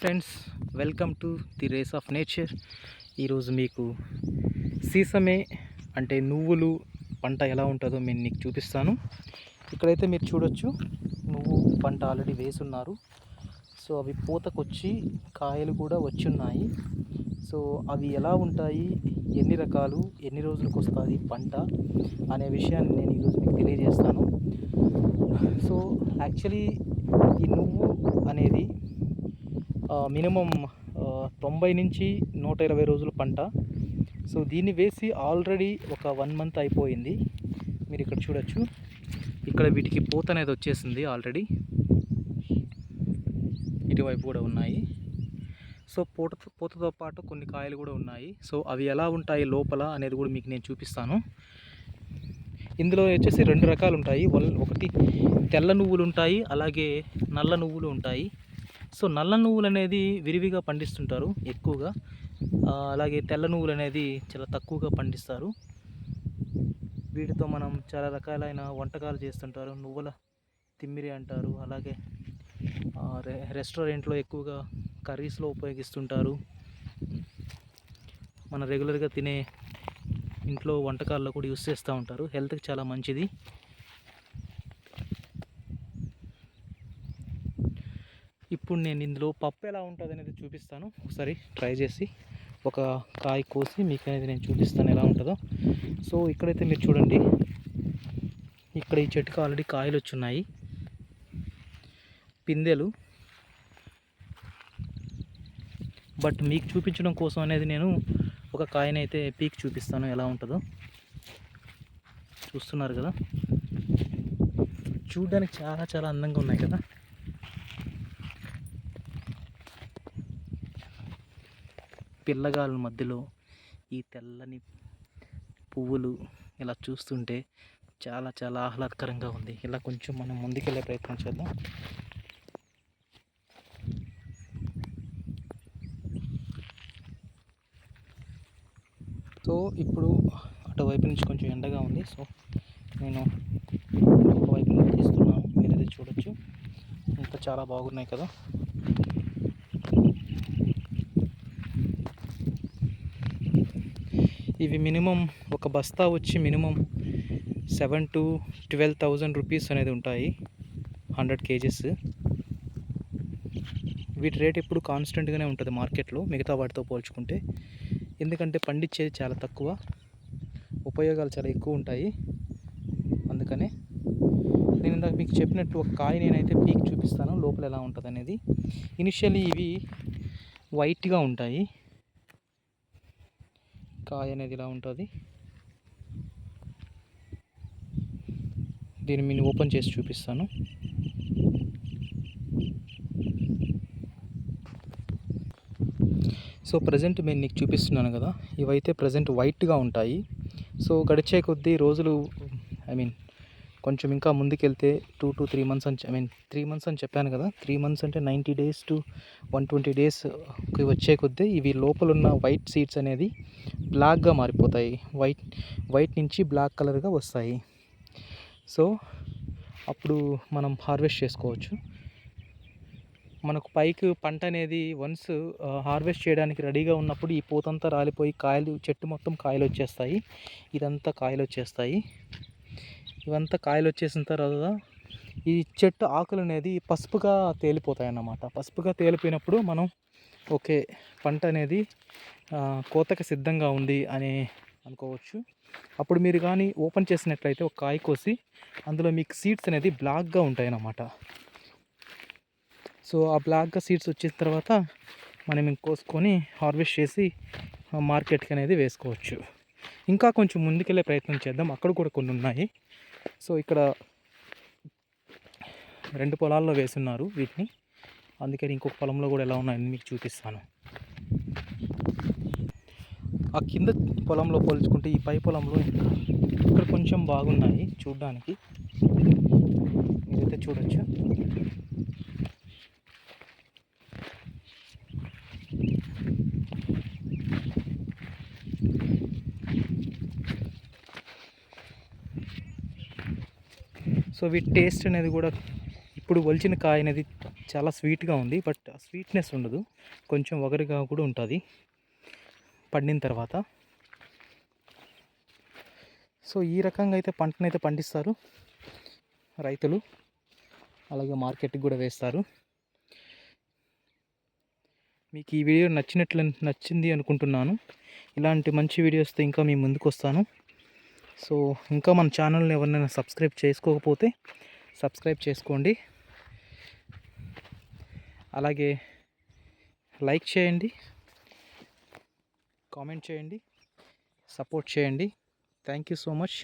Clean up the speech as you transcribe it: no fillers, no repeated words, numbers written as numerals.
Friends, welcome to the race of nature. ఈరోజు మీకు సీసమే అంటే నువ్వులు పంట ఎలా ఉంటుందో నేను నీకు చూపిస్తాను. ఇక్కడైతే మీరు చూడొచ్చు, నువ్వు పంట ఆల్రెడీ వేసున్నారు. సో అవి పూతకొచ్చి కాయలు కూడా వచ్చి ఉన్నాయి. సో అవి ఎలా ఉంటాయి, ఎన్ని రకాలు, ఎన్ని రోజులకు వస్తుంది పంట అనే విషయాన్ని నేను ఈరోజు మీకు తెలియజేస్తాను. సో యాక్చువల్లీ ఈ నువ్వు అనేది మినిమం 90 నుంచి 120 రోజుల పంట. సో దీన్ని వేసి ఆల్రెడీ ఒక 1 మంత్ అయిపోయింది. మీరు ఇక్కడ చూడొచ్చు, ఇక్కడ వీటికి పూత అనేది వచ్చేసింది ఆల్రెడీ. ఇటువైపు కూడా ఉన్నాయి. సో పూతతో పాటు కొన్ని కాయలు కూడా ఉన్నాయి. సో అవి ఎలా ఉంటాయి లోపల అనేది కూడా మీకు నేను చూపిస్తాను. ఇందులో వచ్చేసి 2 రకాలు ఉంటాయి. ఒకటి తెల్ల నువ్వులు ఉంటాయి, అలాగే నల్ల నువ్వులు ఉంటాయి. సో నల్ల నువ్వులు అనేది విరివిగా పండిస్తుంటారు ఎక్కువగా, అలాగే తెల్ల నువ్వులు అనేది చాలా తక్కువగా పండిస్తారు. వీటితో మనం చాలా రకాలైన వంటకాలు చేస్తుంటారు. నువ్వుల తిమ్మిరి అంటారు, అలాగే రెస్టారెంట్లో ఎక్కువగా కర్రీస్లో ఉపయోగిస్తుంటారు. మన రెగ్యులర్గా తినే ఇంట్లో వంటకాల్లో కూడా యూస్ చేస్తూ ఉంటారు. హెల్త్కి చాలా మంచిది. ఇప్పుడు నేను ఇందులో పప్పు ఎలా ఉంటుంది అనేది చూపిస్తాను. ఒకసారి ట్రై చేసి ఒక కాయ కోసి మీకు అనేది నేను చూపిస్తాను ఎలా ఉంటుందో. సో ఇక్కడైతే మీరు చూడండి, ఇక్కడ ఈ చెట్టుకు ఆల్రెడీ కాయలు వచ్చున్నాయి, పిందెలు. బట్ మీకు చూపించడం కోసం అనేది నేను ఒక కాయనైతే పీక్ చూపిస్తాను ఎలా ఉంటుందో. చూస్తున్నారు కదా, చూడడానికి చాలా చాలా అందంగా ఉన్నాయి కదా. పిల్లగాళ్ళ మధ్యలో ఈ తెల్లని పువ్వులు ఇలా చూస్తుంటే చాలా చాలా ఆహ్లాదకరంగా ఉంది. ఇలా కొంచెం మనం ముందుకెళ్ళే ప్రయత్నం చేద్దాం. సో ఇప్పుడు అటువైపు నుంచి కొంచెం ఎండగా ఉంది. సో నేను ఒకవైపు నుంచి తీస్తున్నాను. మీరు అది చూడొచ్చు, ఇంకా చాలా బాగున్నాయి కదా. ఇవి మినిమం ఒక బస్తా వచ్చి మినిమం 7,000 to 12,000 రూపీస్ అనేది ఉంటాయి, 100 kgs. వీటి రేట్ ఎప్పుడు కాన్స్టెంట్గానే ఉంటుంది మార్కెట్లో మిగతా వాటితో పోల్చుకుంటే. ఎందుకంటే పండించేది చాలా తక్కువ, ఉపయోగాలు చాలా ఎక్కువ ఉంటాయి. అందుకనే నేను ఇందాక మీకు చెప్పినట్టు ఒక కాయ నేనైతే పీక్ చూపిస్తాను లోపల ఎలా ఉంటుంది అనేది. ఇనిషియల్లీ ఇవి వైట్గా ఉంటాయి, కాయ అనేది ఇలా ఉంటుంది. దీన్ని నేను ఓపెన్ చేసి చూపిస్తాను. సో ప్రజెంట్ నేను నీకు చూపిస్తున్నాను కదా, ఇవైతే ప్రజెంట్ వైట్గా ఉంటాయి. సో గడిచే కొద్దీ రోజులు, కొంచెం ఇంకా ముందుకెళ్తే 2 to 3 months అని 3 months అని చెప్పాను కదా. 3 months అంటే 90 days to 120 daysకి వచ్చే కొద్దీ ఇవి లోపల ఉన్న వైట్ సీడ్స్ అనేది బ్లాక్గా మారిపోతాయి. వైట్ నుంచి బ్లాక్ కలర్గా వస్తాయి. సో అప్పుడు మనం హార్వెస్ట్ చేసుకోవచ్చు. మనకు పైకి పంట అనేది వన్స్ హార్వెస్ట్ చేయడానికి రెడీగా ఉన్నప్పుడు ఈ పూతంతా రాలిపోయి కాయలు, చెట్టు మొత్తం కాయలు వచ్చేస్తాయి. ఇదంతా కాయలు వచ్చేస్తాయి. ఇవంతా కాయలు వచ్చేసిన తర్వాత ఈ చెట్టు ఆకులు అనేది పసుపుగా తేలిపోతాయి అన్నమాట. పసుపుగా తేలిపోయినప్పుడు మనం ఓకే, పంట అనేది కోతకి సిద్ధంగా ఉంది అని అనుకోవచ్చు. అప్పుడు మీరు కానీ ఓపెన్ చేసినట్లయితే ఒక కాయ కోసి అందులో మీకు సీడ్స్ అనేది బ్లాక్గా ఉంటాయి అన్నమాట. సో ఆ బ్లాక్గా సీడ్స్ వచ్చిన తర్వాత మనం కోసుకొని హార్వెస్ట్ చేసి మార్కెట్కి అనేది వేసుకోవచ్చు. ఇంకా కొంచెం ముందుకెళ్ళే ప్రయత్నం చేద్దాం, అక్కడ కూడా కొన్ని ఉన్నాయి. సో ఇక్కడ 2 పొలాల్లో వేస్తున్నారు వీటిని, అందుకని ఇంకొక పొలంలో కూడా ఎలా ఉన్నాయని మీకు చూపిస్తాను. ఆ కింద పొలంలో పోల్చుకుంటే ఈ పై పొలంలో ఇక్కడ కొంచెం బాగున్నాయి చూడడానికి, మీరైతే చూడొచ్చు. సో వీటి టేస్ట్ అనేది కూడా ఇప్పుడు ఒలిచిన కాయ అనేది చాలా స్వీట్గా ఉంది, బట్ స్వీట్నెస్ ఉండదు, కొంచెం వగరుగా కూడా ఉంటుంది పండిన తర్వాత. సో ఈ రకంగా అయితే పంటనైతే పండిస్తారు రైతులు, అలాగే మార్కెట్కి కూడా వేస్తారు. మీకు ఈ వీడియో నచ్చింది అనుకుంటున్నాను. ఇలాంటి మంచి వీడియోస్తో ఇంకా మీ ముందుకు వస్తాను. సో ఇంకా మన ఛానల్ని ఎవరినైనా సబ్స్క్రైబ్ చేసుకోకపోతే సబ్స్క్రైబ్ చేసుకోండి, అలాగే లైక్ చేయండి, కామెంట్ చేయండి, సపోర్ట్ చేయండి. Thank you so much.